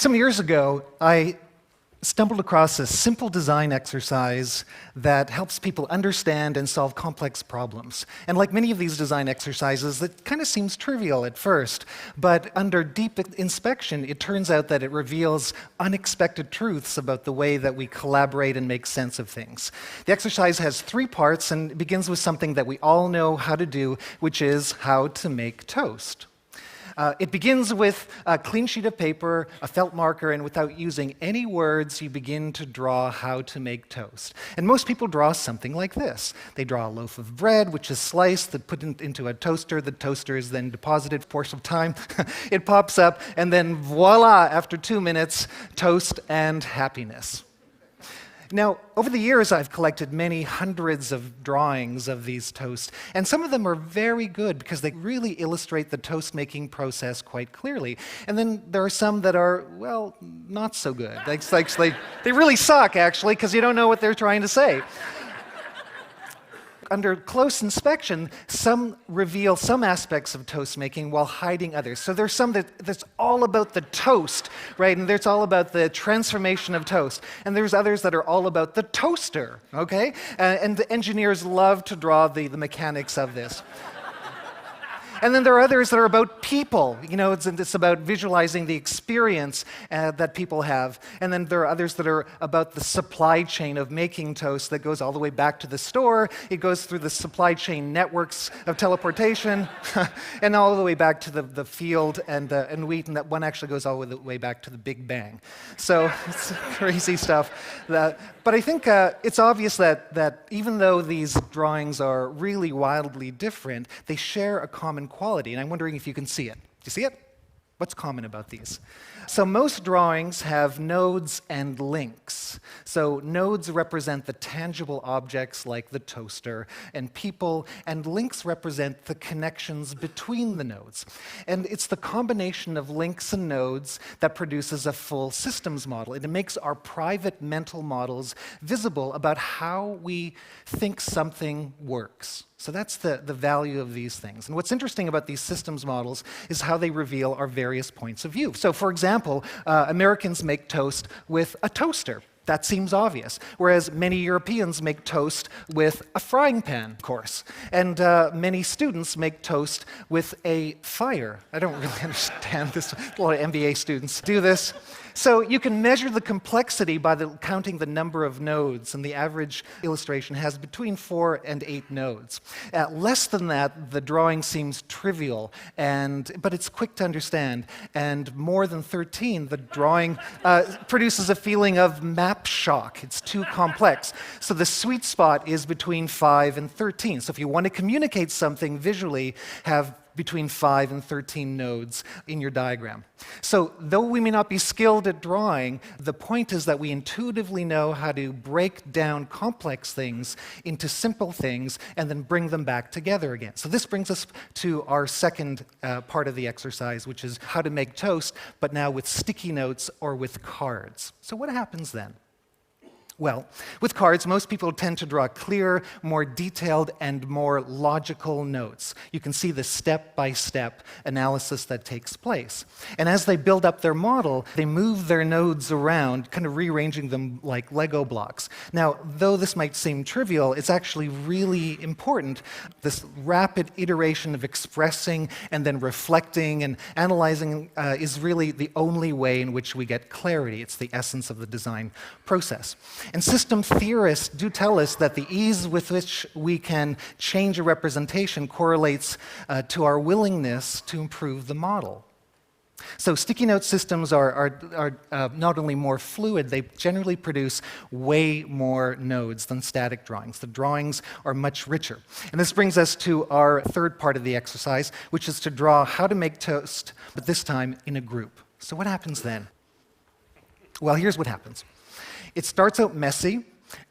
Some years ago, I stumbled across a simple design exercise that helps people understand and solve complex problems. And like many of these design exercises, it kind of seems trivial at first, but under deep inspection, it turns out that it reveals unexpected truths about the way that we collaborate and make sense of things. The exercise has 3 parts, and it begins with something that we all know how to do, which is how to make toast. It begins with a clean sheet of paper, a felt marker, and without using any words, you begin to draw how to make toast. And most people draw something like this. They draw a loaf of bread, which is sliced, put into a toaster. The toaster is then deposited for a course of time. It pops up, and then voila, after 2 minutes, toast and happiness. Now, over the years, I've collected many hundreds of drawings of these toasts, and some of them are very good because they really illustrate the toast-making process quite clearly. And then there are some that are, well, not so good. They really suck, actually, because you don't know what they're trying to say. Under close inspection, some reveal some aspects of toast making while hiding others. So there's some that's all about the toast, right? And there's all about the transformation of toast. And there's others that are all about the toaster, okay? And the engineers love to draw the mechanics of this. And then there are others that are about people. You know, it's about visualizing the experience that people have. And then there are others that are about the supply chain of making toast that goes all the way back to the store. It goes through the supply chain networks of teleportation, and all the way back to the field and wheat, and that one actually goes all the way back to the Big Bang. So it's crazy stuff. But I think it's obvious that even though these drawings are really wildly different, they share a common quality, and I'm wondering if you can see it. Do you see it? What's common about these? So most drawings have nodes and links. So nodes represent the tangible objects like the toaster and people, and links represent the connections between the nodes. And it's the combination of links and nodes that produces a full systems model. It makes our private mental models visible about how we think something works. So that's the value of these things. And what's interesting about these systems models is how they reveal our various points of view. So for example, Americans make toast with a toaster. That seems obvious. Whereas many Europeans make toast with a frying pan, of course. And many students make toast with a fire. I don't really understand this. A lot of MBA students do this. So you can measure the complexity by counting the number of nodes, and the average illustration has between 4 and 8 nodes. Less than that, the drawing seems trivial, but it's quick to understand. And more than 13, the drawing produces a feeling of map shock. It's too complex. So the sweet spot is between 5 and 13. So if you want to communicate something visually, have between 5 and 13 nodes in your diagram. So though we may not be skilled at drawing, the point is that we intuitively know how to break down complex things into simple things and then bring them back together again. So this brings us to our second part of the exercise, which is how to make toast, but now with sticky notes or with cards. So what happens then? Well, with cards, most people tend to draw clear, more detailed, and more logical notes. You can see the step-by-step analysis that takes place. And as they build up their model, they move their nodes around, kind of rearranging them like Lego blocks. Now, though this might seem trivial, it's actually really important. This rapid iteration of expressing and then reflecting and analyzing is really the only way in which we get clarity. It's the essence of the design process. And system theorists do tell us that the ease with which we can change a representation correlates to our willingness to improve the model. So sticky note systems are not only more fluid, they generally produce way more nodes than static drawings. The drawings are much richer. And this brings us to our third part of the exercise, which is to draw how to make toast, but this time in a group. So what happens then? Well, here's what happens. It starts out messy,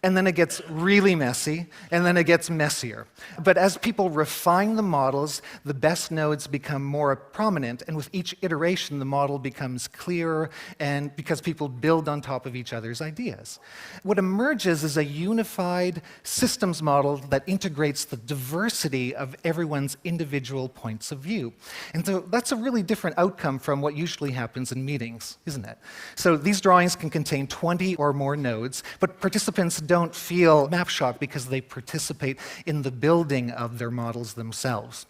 And then it gets really messy, and then it gets messier. But as people refine the models, the best nodes become more prominent, and with each iteration, the model becomes clearer, and because people build on top of each other's ideas. What emerges is a unified systems model that integrates the diversity of everyone's individual points of view. And so that's a really different outcome from what usually happens in meetings, isn't it? So these drawings can contain 20 or more nodes, but participants don't feel map shock because they participate in the building of their models themselves.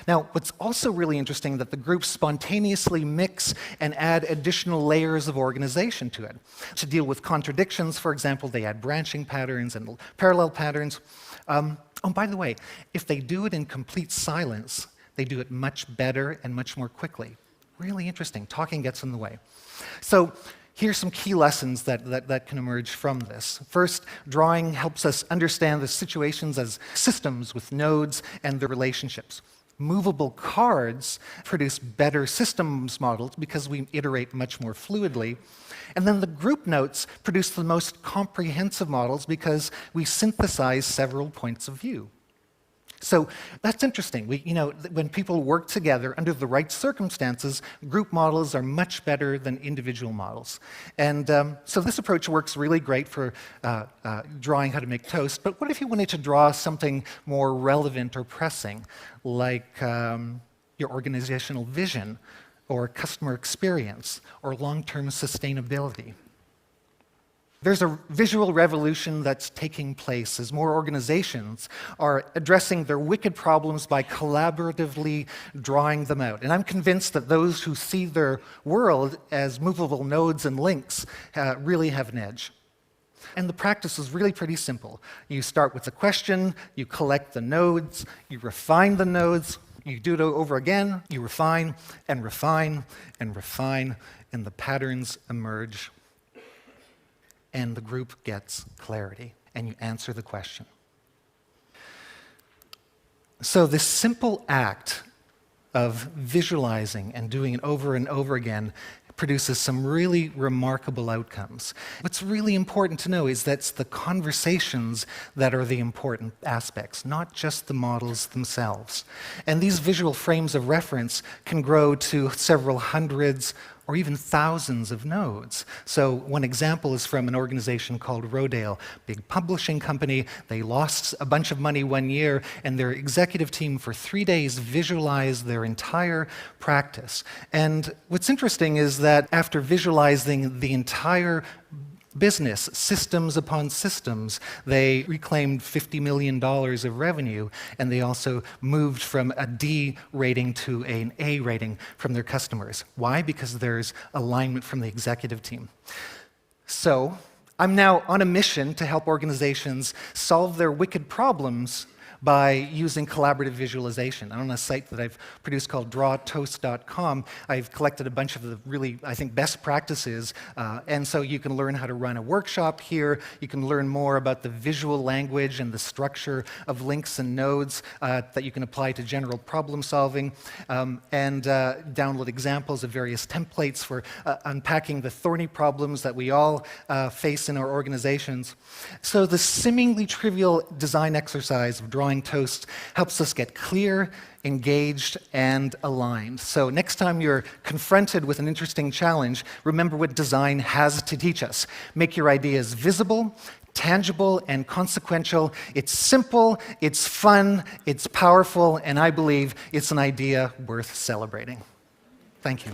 Now, what's also really interesting that the groups spontaneously mix and add additional layers of organization to it. To deal with contradictions, for example, they add branching patterns and parallel patterns. Oh, by the way, if they do it in complete silence, they do it much better and much more quickly. Really interesting. Talking gets in the way. So here's some key lessons that can emerge from this. First, drawing helps us understand the situations as systems with nodes and their relationships. Movable cards produce better systems models because we iterate much more fluidly. And then the group notes produce the most comprehensive models because we synthesize several points of view. So that's interesting. When people work together under the right circumstances, group models are much better than individual models. And so this approach works really great for drawing how to make toast. But what if you wanted to draw something more relevant or pressing, like your organizational vision, or customer experience, or long-term sustainability? There's a visual revolution that's taking place as more organizations are addressing their wicked problems by collaboratively drawing them out. And I'm convinced that those who see their world as movable nodes and links really have an edge. And the practice is really pretty simple. You start with a question, you collect the nodes, you refine the nodes, you do it over again, you refine and refine and refine, and the patterns emerge. And the group gets clarity, and you answer the question. So this simple act of visualizing and doing it over and over again produces some really remarkable outcomes. What's really important to know is that it's the conversations that are the important aspects, not just the models themselves. And these visual frames of reference can grow to several hundreds or even thousands of nodes. So one example is from an organization called Rodale, big publishing company. They lost a bunch of money one year, and their executive team for 3 days visualized their entire practice. And what's interesting is that after visualizing the entire business, systems upon systems, they reclaimed $50 million of revenue, and they also moved from a D rating to an A rating from their customers. Why? Because there's alignment from the executive team. So I'm now on a mission to help organizations solve their wicked problems by using collaborative visualization. On a site that I've produced called drawtoast.com, I've collected a bunch of the really, I think, best practices, and so you can learn how to run a workshop here. You can learn more about the visual language and the structure of links and nodes that you can apply to general problem solving, and download examples of various templates for unpacking the thorny problems that we all face in our organizations. So the seemingly trivial design exercise of drawing toast helps us get clear, engaged, and aligned. So next time you're confronted with an interesting challenge, remember what design has to teach us. Make your ideas visible, tangible, and consequential. It's simple, it's fun, it's powerful, and I believe it's an idea worth celebrating. Thank you.